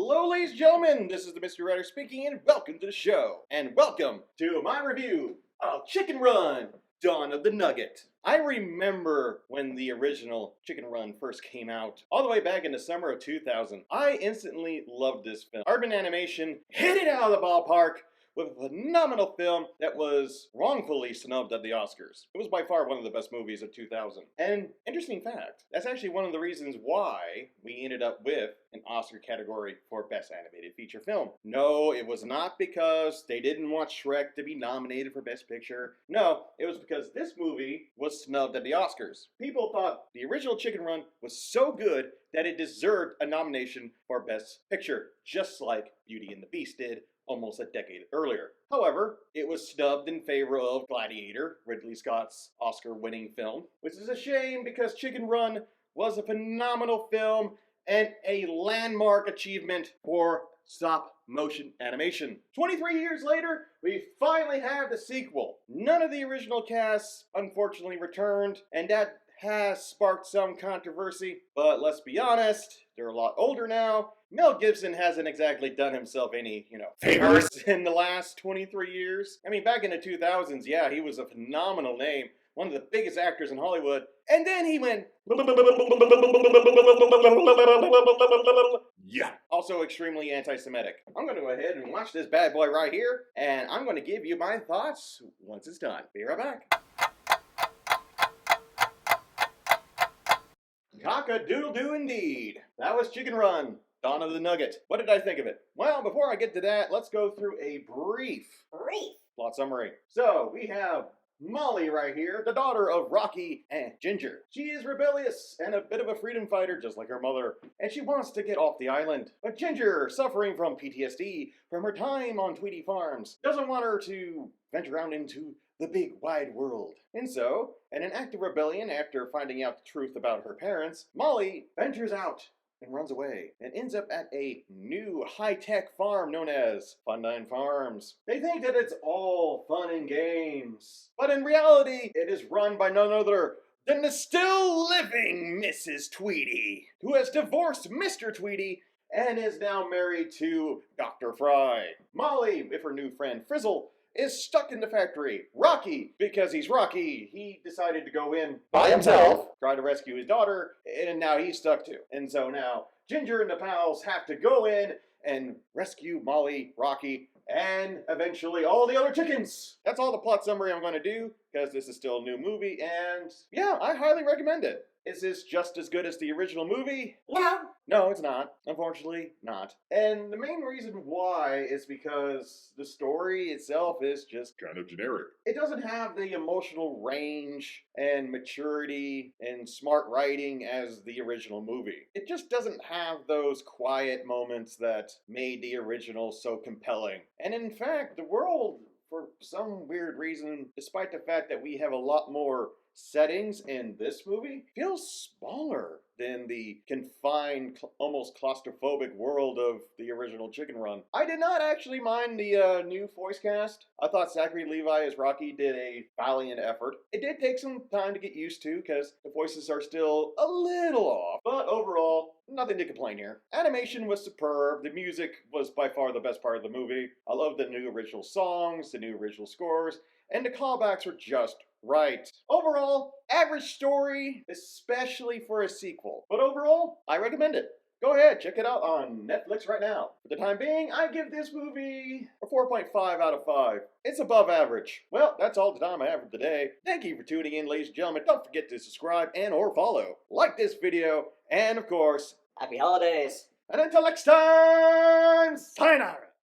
Hello, ladies and gentlemen, this is the Mystery Writer speaking, and welcome to the show. And welcome to my review of Chicken Run, Dawn of the Nugget. I remember when the original Chicken Run first came out, all the way back in the summer of 2000. I instantly loved this film. Urban Animation hit it out of the ballpark with a phenomenal film that was wrongfully snubbed at the Oscars. It was by far one of the best movies of 2000. And interesting fact, that's actually one of the reasons why we ended up with an Oscar category for Best Animated Feature Film. No, it was not because they didn't want Shrek to be nominated for Best Picture. No, it was because this movie was snubbed at the Oscars. People thought the original Chicken Run was so good that it deserved a nomination for Best Picture, just like Beauty and the Beast did almost a decade earlier. However, it was snubbed in favor of Gladiator, Ridley Scott's Oscar-winning film, which is a shame because Chicken Run was a phenomenal film and a landmark achievement for stop-motion animation. 23 years later, we finally have the sequel. None of the original cast unfortunately returned, and that has sparked some controversy, but let's be honest, they're a lot older now. Mel Gibson hasn't exactly done himself any, favors in the last 23 years. I mean, back in the 2000s, yeah, he was a phenomenal name, one of the biggest actors in Hollywood, and then he went yeah. Also extremely anti-Semitic. I'm going to go ahead and watch this bad boy right here, and I'm going to give you my thoughts once it's done. Be right back. Cock-a-doodle-doo indeed. That was Chicken Run, Dawn of the Nugget. What did I think of it? Well, before I get to that, let's go through a brief plot summary. So, we have Molly right here, the daughter of Rocky and Ginger. She is rebellious and a bit of a freedom fighter, just like her mother, and she wants to get off the island. But Ginger, suffering from PTSD from her time on Tweety Farms, doesn't want her to venture out into the big wide world. And so, in an act of rebellion after finding out the truth about her parents, Molly ventures out and runs away and ends up at a new high-tech farm known as Fundine Farms. They think that it's all fun and games, but in reality, it is run by none other than the still living Mrs. Tweety, who has divorced Mr. Tweety and is now married to Dr. Fry. Molly, with her new friend Frizzle, is stuck in the factory. Rocky, because he's Rocky, he decided to go in by himself, try to rescue his daughter, and now he's stuck too. And so now Ginger and the pals have to go in and rescue Molly, Rocky, and eventually all the other chickens. That's all the plot summary I'm going to do, because this is still a new movie, and yeah, I highly recommend it. Is this just as good as the original movie? No, it's not. Unfortunately, not. And the main reason why is because the story itself is just kind of generic. It doesn't have the emotional range and maturity and smart writing as the original movie. It just doesn't have those quiet moments that made the original so compelling. And in fact, the world, for some weird reason, despite the fact that we have a lot more settings in this movie, feels smaller than the confined, almost claustrophobic world of the original Chicken Run. I did not actually mind the new voice cast. I thought Zachary Levi as Rocky did a valiant effort. It did take some time to get used to because the voices are still a little off, but overall, nothing to complain here. Animation was superb. The music was by far the best part of the movie. I love the new original songs, the new original scores, and the callbacks were just right. Overall, average story, especially for a sequel. But overall, I recommend it. Go ahead, check it out on Netflix right now. For the time being, I give this movie a 4.5 out of 5. It's above average. Well, that's all the time I have for today. Thank you for tuning in, ladies and gentlemen. Don't forget to subscribe and or follow. Like this video, and of course, Happy holidays! And until next time, sayonara!